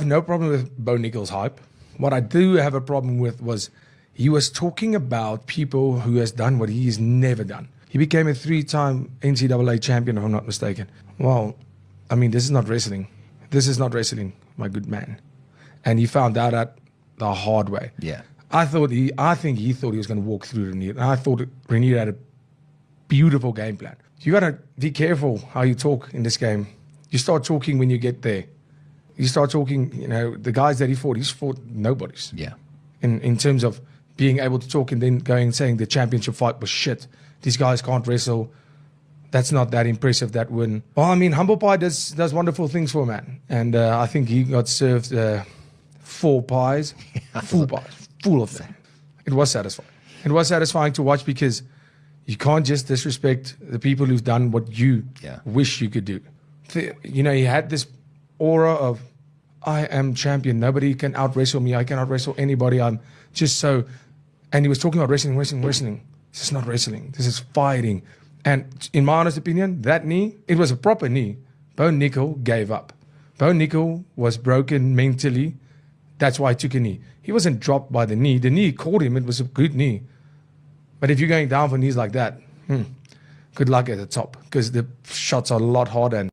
no problem with Bo Nickel's hype. What I do have a problem with was he was talking about people who has done what he's never done. He became a 3-time NCAA champion, if I'm not mistaken. Well, I mean, this is not wrestling. This is not wrestling, my good man. And he found out that the hard way. Yeah. I think he thought he was going to walk through Renier. And I thought Renier had a beautiful game plan. You got to be careful how you talk in this game. You start talking when you get there. You start talking, the guys that he's fought nobodies. Yeah. In terms of being able to talk and then going and saying the championship fight was shit. These guys can't wrestle. That's not that impressive, that win. Well, I mean, Humble Pie does wonderful things for a man. And I think he got served 4 pies, full pies, full of them. It was satisfying. It was satisfying to watch because you can't just disrespect the people who've done what you wish you could do. He had this aura of, I am champion. Nobody can out-wrestle me. I can out-wrestle anybody. I'm just so... And he was talking about wrestling. This is not wrestling. This is fighting. And in my honest opinion, that knee, it was a proper knee. Bo Nickel gave up. Bo Nickel was broken mentally. That's why he took a knee. He wasn't dropped by the knee. The knee caught him. It was a good knee. But if you're going down for knees like that, good luck at the top because the shots are a lot harder.